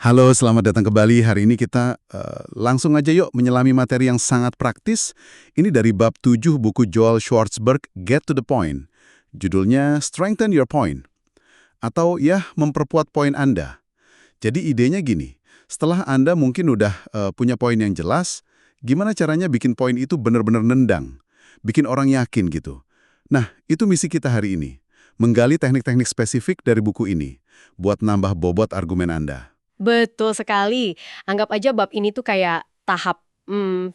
Halo, selamat datang kembali. Hari ini kita langsung aja yuk menyelami materi yang sangat praktis. Ini dari bab 7 buku Joel Schwartzberg, Get to the Point. Judulnya Strengthen Your Point. Atau ya, memperkuat poin Anda. Jadi idenya gini, setelah Anda mungkin udah punya poin yang jelas, gimana caranya bikin poin itu benar-benar nendang? Bikin orang yakin gitu. Nah, itu misi kita hari ini. Menggali teknik-teknik spesifik dari buku ini, buat nambah bobot argumen Anda. Betul sekali. Anggap aja bab ini tuh kayak tahap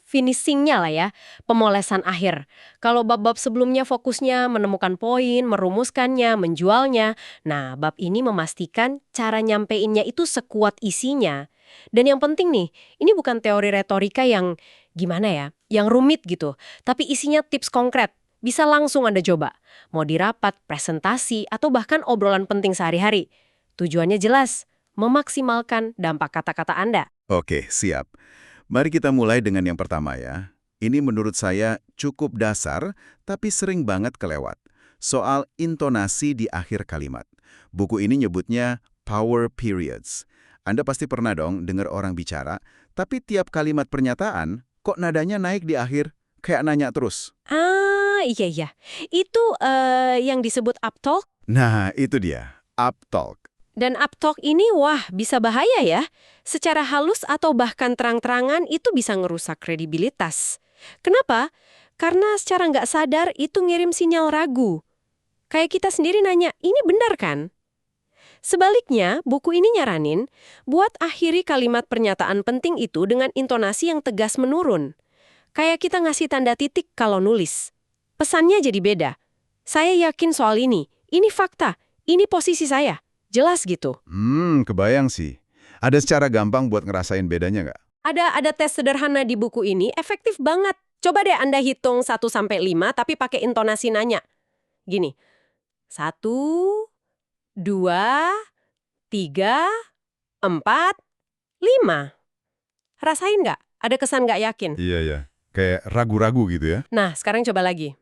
finishingnya lah ya, pemolesan akhir. Kalau bab-bab sebelumnya fokusnya menemukan poin, merumuskannya, menjualnya. Nah, bab ini memastikan cara nyampeinnya itu sekuat isinya. Dan yang penting nih, ini bukan teori retorika yang gimana ya, yang rumit gitu. Tapi isinya tips konkret. Bisa langsung Anda coba. Mau di rapat, presentasi, atau bahkan obrolan penting sehari-hari. Tujuannya jelas, memaksimalkan dampak kata-kata Anda. Oke, siap. Mari kita mulai dengan yang pertama ya. Ini menurut saya cukup dasar, tapi sering banget kelewat. Soal intonasi di akhir kalimat. Buku ini nyebutnya power periods. Anda pasti pernah dong dengar orang bicara, tapi tiap kalimat pernyataan, kok nadanya naik di akhir? Kayak nanya terus. Iya. Itu yang disebut uptalk. Nah, itu dia. Up talk. Dan uptalk ini, wah, bisa bahaya ya. Secara halus atau bahkan terang-terangan itu bisa ngerusak kredibilitas. Kenapa? Karena secara nggak sadar itu ngirim sinyal ragu. Kayak kita sendiri nanya, ini benar kan? Sebaliknya, buku ini nyaranin, buat akhiri kalimat pernyataan penting itu dengan intonasi yang tegas menurun. Kayak kita ngasih tanda titik kalau nulis. Pesannya jadi beda. Saya yakin soal ini fakta, ini posisi saya. Jelas gitu. Kebayang sih. Ada secara gampang buat ngerasain bedanya nggak? Ada tes sederhana di buku ini, efektif banget. Coba deh Anda hitung 1-5 tapi pakai intonasi nanya. Gini, 1, 2, 3, 4, 5. Rasain nggak? Ada kesan nggak yakin? Iya, ya. Kayak ragu-ragu gitu ya. Nah, sekarang coba lagi.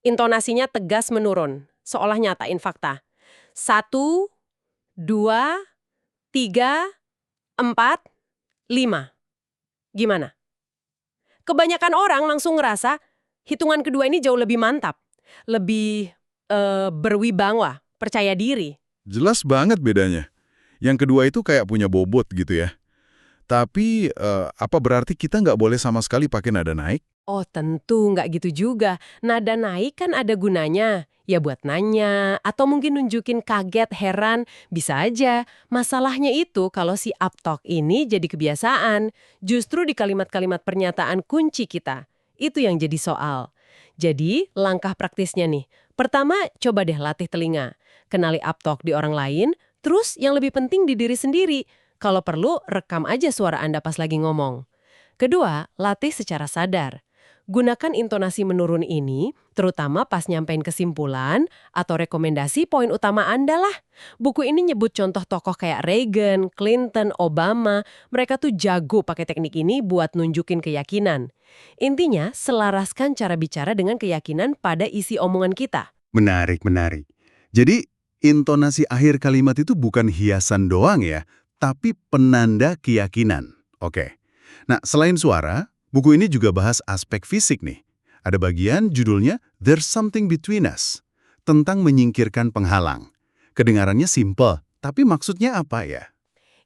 Intonasinya tegas menurun, seolah nyatain fakta. 1, 2, 3, 4, 5. Gimana? Kebanyakan orang langsung ngerasa hitungan kedua ini jauh lebih mantap. Lebih berwibawa, percaya diri. Jelas banget bedanya. Yang kedua itu kayak punya bobot gitu ya. Tapi, apa berarti kita nggak boleh sama sekali pakai nada naik? Oh tentu nggak gitu juga. Nada naik kan ada gunanya. Ya buat nanya, atau mungkin nunjukin kaget, heran, bisa aja. Masalahnya itu kalau si uptalk ini jadi kebiasaan. Justru di kalimat-kalimat pernyataan kunci kita. Itu yang jadi soal. Jadi, langkah praktisnya nih. Pertama, coba deh latih telinga. Kenali uptalk di orang lain, terus yang lebih penting di diri sendiri. Kalau perlu, rekam aja suara Anda pas lagi ngomong. Kedua, latih secara sadar. Gunakan intonasi menurun ini, terutama pas nyampein kesimpulan atau rekomendasi poin utama Anda lah. Buku ini nyebut contoh tokoh kayak Reagan, Clinton, Obama. Mereka tuh jago pakai teknik ini buat nunjukin keyakinan. Intinya, selaraskan cara bicara dengan keyakinan pada isi omongan kita. Menarik, menarik. Jadi, intonasi akhir kalimat itu bukan hiasan doang ya, tapi penanda keyakinan. Oke. Nah, selain suara, buku ini juga bahas aspek fisik nih. Ada bagian judulnya There's Something Between Us, tentang menyingkirkan penghalang. Kedengarannya simple, tapi maksudnya apa ya?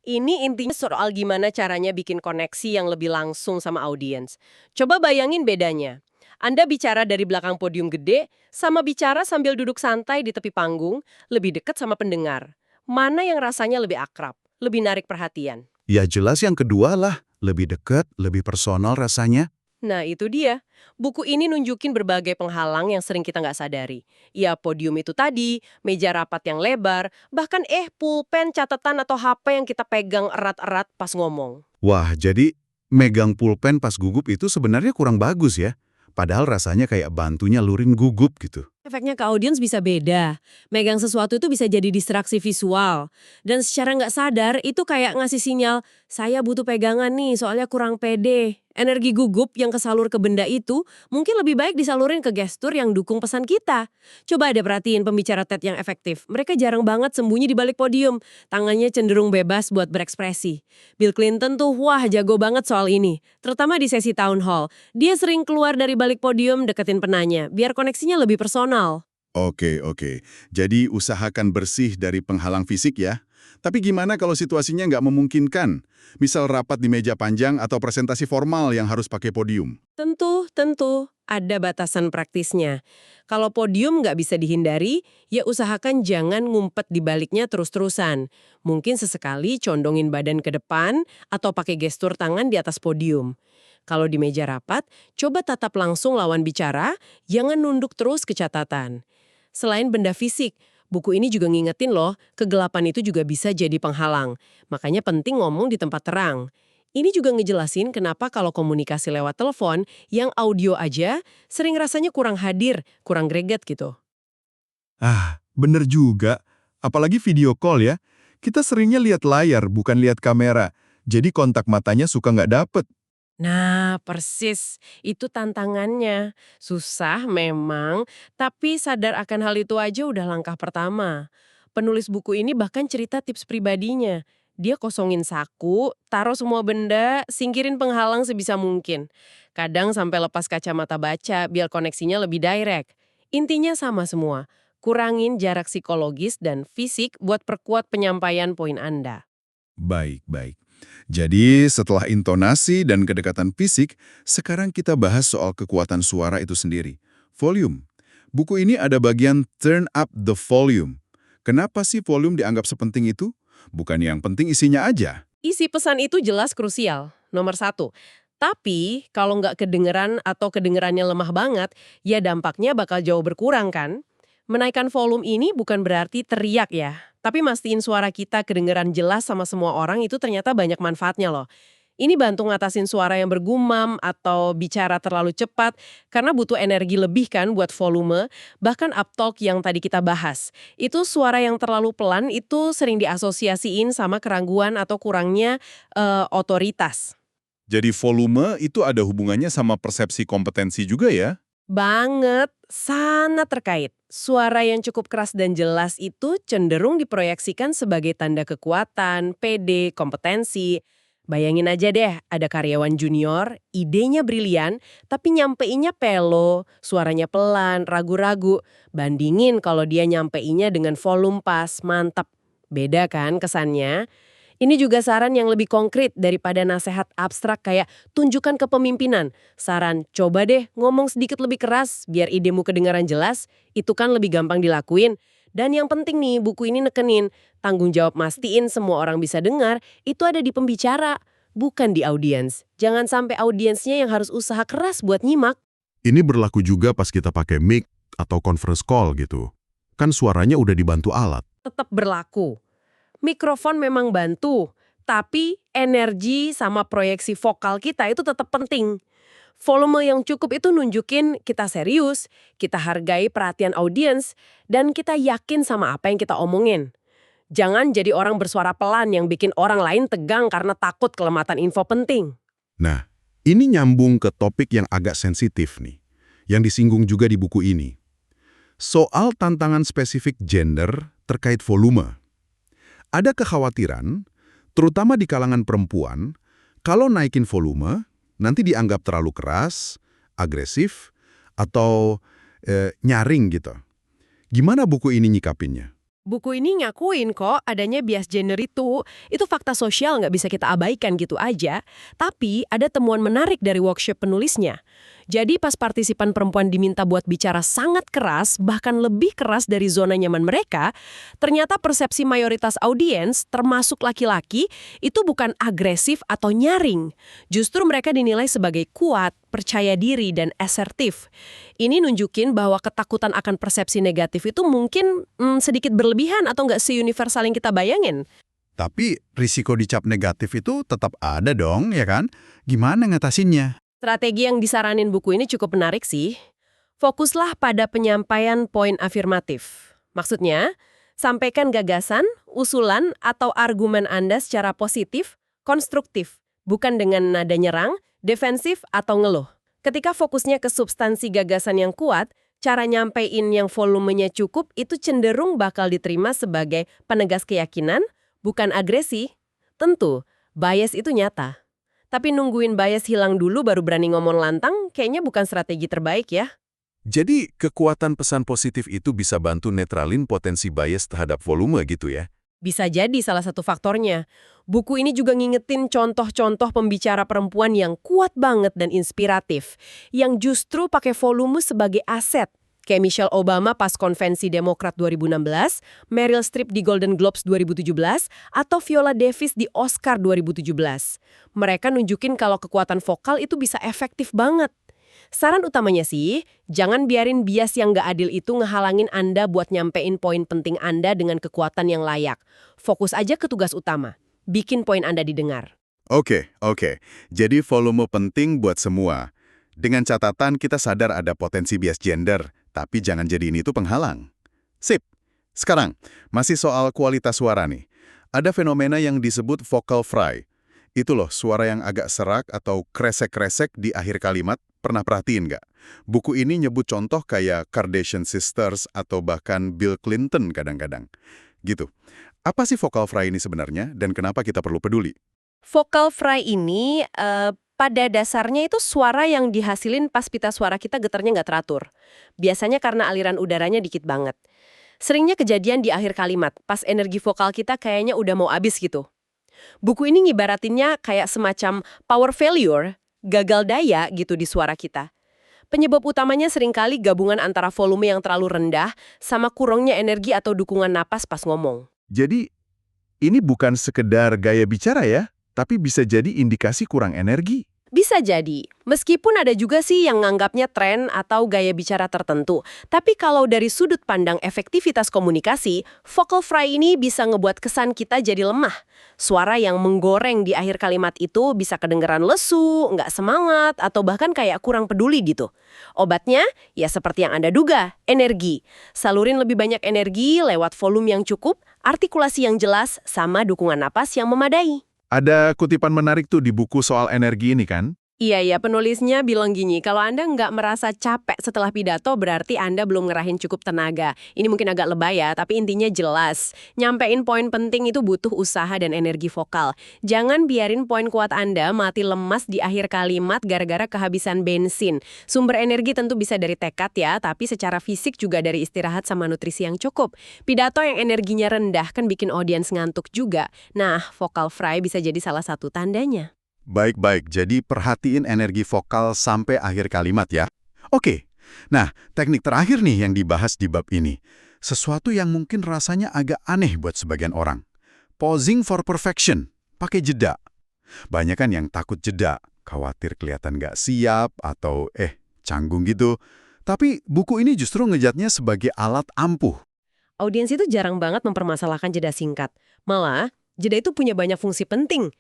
Ini intinya soal gimana caranya bikin koneksi yang lebih langsung sama audiens. Coba bayangin bedanya. Anda bicara dari belakang podium gede, sama bicara sambil duduk santai di tepi panggung, lebih dekat sama pendengar. Mana yang rasanya lebih akrab, lebih narik perhatian? Ya jelas yang kedua lah, lebih dekat, lebih personal rasanya. Nah, itu dia. Buku ini nunjukin berbagai penghalang yang sering kita nggak sadari. Ya, podium itu tadi, meja rapat yang lebar, bahkan pulpen, catatan, atau HP yang kita pegang erat-erat pas ngomong. Wah, jadi megang pulpen pas gugup itu sebenarnya kurang bagus ya. Padahal rasanya kayak bantunya lurin gugup gitu. Efeknya ke audiens bisa beda. Megang sesuatu itu bisa jadi distraksi visual. Dan secara nggak sadar, itu kayak ngasih sinyal, saya butuh pegangan nih, soalnya kurang pede. Energi gugup yang kesalur ke benda itu mungkin lebih baik disalurin ke gestur yang dukung pesan kita. Coba ada perhatiin pembicara TED yang efektif. Mereka jarang banget sembunyi di balik podium. Tangannya cenderung bebas buat berekspresi. Bill Clinton tuh wah jago banget soal ini. Terutama di sesi town hall. Dia sering keluar dari balik podium deketin penanya, biar koneksinya lebih personal. Oke. Jadi usahakan bersih dari penghalang fisik ya. Tapi gimana kalau situasinya nggak memungkinkan? Misal rapat di meja panjang atau presentasi formal yang harus pakai podium. Tentu. Ada batasan praktisnya. Kalau podium nggak bisa dihindari, ya usahakan jangan ngumpet di baliknya terus-terusan. Mungkin sesekali condongin badan ke depan atau pakai gestur tangan di atas podium. Kalau di meja rapat, coba tatap langsung lawan bicara, jangan nunduk terus ke catatan. Selain benda fisik, buku ini juga ngingetin loh, kegelapan itu juga bisa jadi penghalang. Makanya penting ngomong di tempat terang. Ini juga ngejelasin kenapa kalau komunikasi lewat telepon, yang audio aja, sering rasanya kurang hadir, kurang greget gitu. Bener juga. Apalagi video call ya. Kita seringnya lihat layar, bukan lihat kamera. Jadi kontak matanya suka nggak dapet. Nah, persis. Itu tantangannya. Susah memang, tapi sadar akan hal itu aja udah langkah pertama. Penulis buku ini bahkan cerita tips pribadinya. Dia kosongin saku, taruh semua benda, singkirin penghalang sebisa mungkin. Kadang sampai lepas kacamata baca biar koneksinya lebih direct. Intinya sama semua. Kurangin jarak psikologis dan fisik buat perkuat penyampaian poin Anda. Baik. Jadi setelah intonasi dan kedekatan fisik, sekarang kita bahas soal kekuatan suara itu sendiri. Volume. Buku ini ada bagian turn up the volume. Kenapa sih volume dianggap sepenting itu? Bukan yang penting isinya aja. Isi pesan itu jelas krusial, nomor 1. Tapi, kalau nggak kedengeran atau kedengerannya lemah banget, ya dampaknya bakal jauh berkurang kan? Menaikkan volume ini bukan berarti teriak ya, tapi mastiin suara kita kedengeran jelas sama semua orang itu ternyata banyak manfaatnya loh. Ini bantu ngatasin suara yang bergumam atau bicara terlalu cepat, karena butuh energi lebih kan buat volume, bahkan uptalk yang tadi kita bahas. Itu suara yang terlalu pelan itu sering diasosiasiin sama kerangguan atau kurangnya otoritas. Jadi volume itu ada hubungannya sama persepsi kompetensi juga ya? Banget, sangat terkait. Suara yang cukup keras dan jelas itu cenderung diproyeksikan sebagai tanda kekuatan, pede, kompetensi. Bayangin aja deh, ada karyawan junior, idenya brilian, tapi nyampeinnya pelo, suaranya pelan, ragu-ragu. Bandingin kalau dia nyampeinnya dengan volume pas, mantap. Beda kan kesannya? Ini juga saran yang lebih konkret daripada nasihat abstrak kayak tunjukkan kepemimpinan. Saran, coba deh ngomong sedikit lebih keras biar idemu kedengaran jelas, itu kan lebih gampang dilakuin. Dan yang penting nih, buku ini nekenin, tanggung jawab mastiin semua orang bisa dengar, itu ada di pembicara, bukan di audiens. Jangan sampai audiensnya yang harus usaha keras buat nyimak. Ini berlaku juga pas kita pakai mic atau conference call gitu. Kan suaranya udah dibantu alat. Tetap berlaku. Mikrofon memang bantu, tapi energi sama proyeksi vokal kita itu tetap penting. Volume yang cukup itu nunjukin kita serius, kita hargai perhatian audiens, dan kita yakin sama apa yang kita omongin. Jangan jadi orang bersuara pelan yang bikin orang lain tegang karena takut kelemahan info penting. Nah, ini nyambung ke topik yang agak sensitif nih, yang disinggung juga di buku ini. Soal tantangan spesifik gender terkait volume. Ada kekhawatiran, terutama di kalangan perempuan, kalau naikin volume, nanti dianggap terlalu keras, agresif, atau nyaring gitu. Gimana buku ini nyikapinnya? Buku ini ngakuin kok adanya bias gender itu fakta sosial nggak bisa kita abaikan gitu aja. Tapi ada temuan menarik dari workshop penulisnya. Jadi pas partisipan perempuan diminta buat bicara sangat keras, bahkan lebih keras dari zona nyaman mereka, ternyata persepsi mayoritas audiens, termasuk laki-laki, itu bukan agresif atau nyaring. Justru mereka dinilai sebagai kuat, percaya diri, dan asertif. Ini nunjukin bahwa ketakutan akan persepsi negatif itu mungkin sedikit berlebihan atau nggak se-universal yang kita bayangin. Tapi risiko dicap negatif itu tetap ada dong, ya kan? Gimana ngatasinnya? Strategi yang disaranin buku ini cukup menarik sih. Fokuslah pada penyampaian poin afirmatif. Maksudnya, sampaikan gagasan, usulan, atau argumen Anda secara positif, konstruktif. bukan dengan nada nyerang, defensif, atau ngeluh. Ketika fokusnya ke substansi gagasan yang kuat, cara nyampein yang volumenya cukup itu cenderung bakal diterima sebagai penegas keyakinan, bukan agresi. Tentu, bias itu nyata. Tapi nungguin bias hilang dulu baru berani ngomong lantang, kayaknya bukan strategi terbaik ya. Jadi, kekuatan pesan positif itu bisa bantu netralin potensi bias terhadap volume gitu ya? Bisa jadi salah satu faktornya. Buku ini juga ngingetin contoh-contoh pembicara perempuan yang kuat banget dan inspiratif, yang justru pakai volume sebagai aset. Kayak Michelle Obama pas konvensi Demokrat 2016, Meryl Streep di Golden Globes 2017, atau Viola Davis di Oscar 2017. Mereka nunjukin kalau kekuatan vokal itu bisa efektif banget. Saran utamanya sih, jangan biarin bias yang nggak adil itu ngehalangin Anda buat nyampein poin penting Anda dengan kekuatan yang layak. Fokus aja ke tugas utama. Bikin poin Anda didengar. Oke. Jadi volume penting buat semua. Dengan catatan kita sadar ada potensi bias gender, tapi jangan jadiin itu penghalang. Sip. Sekarang, masih soal kualitas suara nih. Ada fenomena yang disebut vocal fry. Itu loh, suara yang agak serak atau kresek-kresek di akhir kalimat. Pernah perhatiin nggak? Buku ini nyebut contoh kayak Kardashian Sisters atau bahkan Bill Clinton kadang-kadang. Gitu. Apa sih vocal fry ini sebenarnya dan kenapa kita perlu peduli? Vocal fry ini pada dasarnya itu suara yang dihasilin pas pita suara kita getarnya nggak teratur. Biasanya karena aliran udaranya dikit banget. Seringnya kejadian di akhir kalimat, pas energi vokal kita kayaknya udah mau habis gitu. Buku ini ngibaratinnya kayak semacam power failure, gagal daya gitu di suara kita. Penyebab utamanya seringkali gabungan antara volume yang terlalu rendah sama kurangnya energi atau dukungan napas pas ngomong. Jadi, ini bukan sekedar gaya bicara ya, tapi bisa jadi indikasi kurang energi. Bisa jadi, meskipun ada juga sih yang nganggapnya tren atau gaya bicara tertentu. Tapi kalau dari sudut pandang efektivitas komunikasi, vocal fry ini bisa ngebuat kesan kita jadi lemah. Suara yang menggoreng di akhir kalimat itu bisa kedengeran lesu, nggak semangat, atau bahkan kayak kurang peduli gitu. Obatnya, ya seperti yang Anda duga, energi. Salurin lebih banyak energi lewat volume yang cukup, artikulasi yang jelas, sama dukungan napas yang memadai. Ada kutipan menarik tuh di buku soal energi ini kan? Iya, penulisnya bilang gini, kalau Anda nggak merasa capek setelah pidato, berarti Anda belum ngerahin cukup tenaga. Ini mungkin agak lebay ya, tapi intinya jelas. Nyampein poin penting itu butuh usaha dan energi vokal. Jangan biarin poin kuat Anda mati lemas di akhir kalimat gara-gara kehabisan bensin. Sumber energi tentu bisa dari tekad ya, tapi secara fisik juga dari istirahat sama nutrisi yang cukup. Pidato yang energinya rendah kan bikin audiens ngantuk juga. Nah, vocal fry bisa jadi salah satu tandanya. Baik, jadi perhatiin energi vokal sampai akhir kalimat ya. Oke, nah teknik terakhir nih yang dibahas di bab ini. Sesuatu yang mungkin rasanya agak aneh buat sebagian orang. Pausing for perfection, pakai jeda. Banyak kan yang takut jeda, khawatir kelihatan nggak siap atau canggung gitu. Tapi buku ini justru ngejatnya sebagai alat ampuh. Audiens itu jarang banget mempermasalahkan jeda singkat. Malah, jeda itu punya banyak fungsi penting.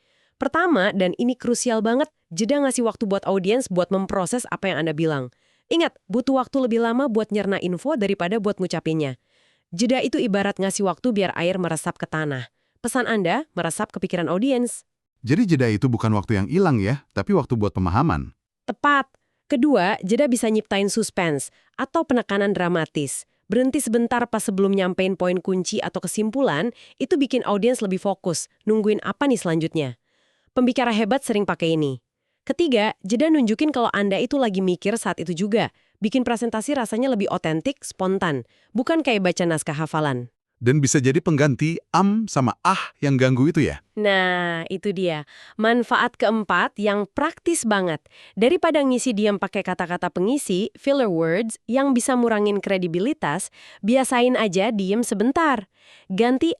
Pertama, dan ini krusial banget, jeda ngasih waktu buat audiens buat memproses apa yang Anda bilang. Ingat, butuh waktu lebih lama buat nyerna info daripada buat ngucapinnya. Jeda itu ibarat ngasih waktu biar air meresap ke tanah. Pesan Anda meresap ke pikiran audiens. Jadi jeda itu bukan waktu yang hilang ya, tapi waktu buat pemahaman. Tepat. Kedua, jeda bisa nyiptain suspense atau penekanan dramatis. Berhenti sebentar pas sebelum nyampein poin kunci atau kesimpulan, itu bikin audiens lebih fokus, nungguin apa nih selanjutnya. Pembicara hebat sering pakai ini. Ketiga, jeda nunjukin kalau Anda itu lagi mikir saat itu juga. Bikin presentasi rasanya lebih otentik, spontan. Bukan kayak baca naskah hafalan. Dan bisa jadi pengganti sama yang ganggu itu ya? Nah, itu dia. Manfaat keempat yang praktis banget. Daripada ngisi diam pakai kata-kata pengisi, filler words, yang bisa murangin kredibilitas, biasain aja diem sebentar. Ganti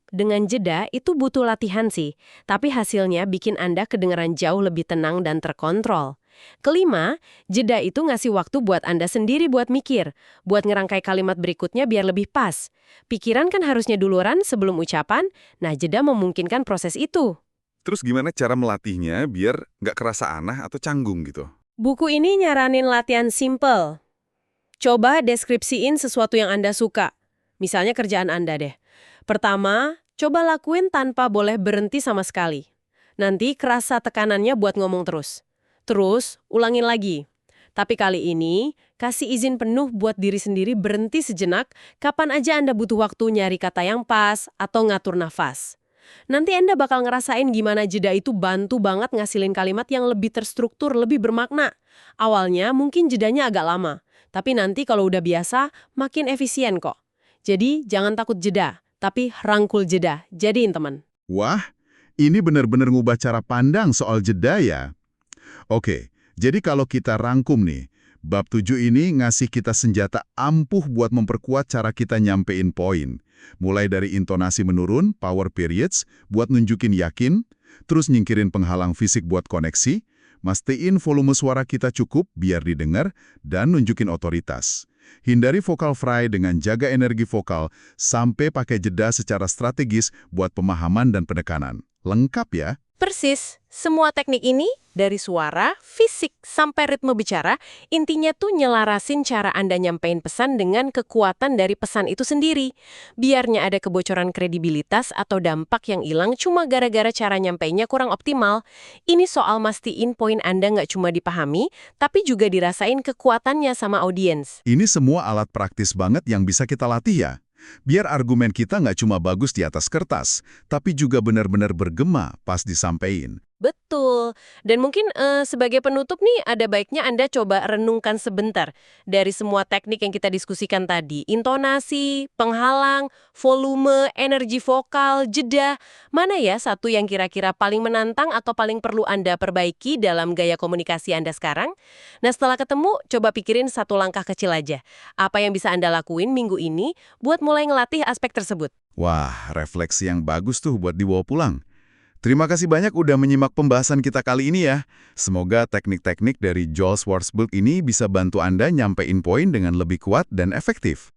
dengan jeda itu butuh latihan sih, tapi hasilnya bikin Anda kedengeran jauh lebih tenang dan terkontrol. Kelima, jeda itu ngasih waktu buat Anda sendiri buat mikir, buat ngerangkai kalimat berikutnya biar lebih pas. Pikiran kan harusnya duluran sebelum ucapan, nah jeda memungkinkan proses itu. Terus gimana cara melatihnya biar nggak kerasa aneh atau canggung gitu? Buku ini nyaranin latihan simple. Coba deskripsiin sesuatu yang Anda suka. Misalnya kerjaan Anda deh. Pertama, coba lakuin tanpa boleh berhenti sama sekali. Nanti kerasa tekanannya buat ngomong terus. Terus, ulangin lagi. Tapi kali ini, kasih izin penuh buat diri sendiri berhenti sejenak kapan aja Anda butuh waktu nyari kata yang pas atau ngatur nafas. Nanti Anda bakal ngerasain gimana jeda itu bantu banget ngasilin kalimat yang lebih terstruktur, lebih bermakna. Awalnya mungkin jedanya agak lama, tapi nanti kalau udah biasa, makin efisien kok. Jadi jangan takut jeda, tapi rangkul jeda. Jadiin teman. Wah, ini benar-benar ngubah cara pandang soal jeda ya. Oke, jadi kalau kita rangkum nih, bab 7 ini ngasih kita senjata ampuh buat memperkuat cara kita nyampein poin. Mulai dari intonasi menurun, power periods, buat nunjukin yakin, terus nyingkirin penghalang fisik buat koneksi, mastiin volume suara kita cukup biar didengar, dan nunjukin otoritas. Hindari vokal fry dengan jaga energi vokal, sampai pakai jeda secara strategis buat pemahaman dan penekanan. Lengkap ya? Persis, semua teknik ini, dari suara, fisik, sampai ritme bicara, intinya tuh nyelarasin cara Anda nyampein pesan dengan kekuatan dari pesan itu sendiri. Biarnya ada kebocoran kredibilitas atau dampak yang hilang cuma gara-gara cara nyampeinnya kurang optimal. Ini soal mastiin poin Anda nggak cuma dipahami, tapi juga dirasain kekuatannya sama audiens. Ini semua alat praktis banget yang bisa kita latih ya. Biar argumen kita nggak cuma bagus di atas kertas, tapi juga benar-benar bergema pas disampaikan. Betul. Dan mungkin sebagai penutup nih, ada baiknya Anda coba renungkan sebentar dari semua teknik yang kita diskusikan tadi. Intonasi, penghalang, volume, energi vokal, jeda. Mana ya satu yang kira-kira paling menantang atau paling perlu Anda perbaiki dalam gaya komunikasi Anda sekarang? Nah, setelah ketemu, coba pikirin satu langkah kecil aja. Apa yang bisa Anda lakuin minggu ini buat mulai ngelatih aspek tersebut? Wah, refleksi yang bagus tuh buat dibawa pulang. Terima kasih banyak udah menyimak pembahasan kita kali ini ya. Semoga teknik-teknik dari Joel Schwartzberg ini bisa bantu Anda nyampein poin dengan lebih kuat dan efektif.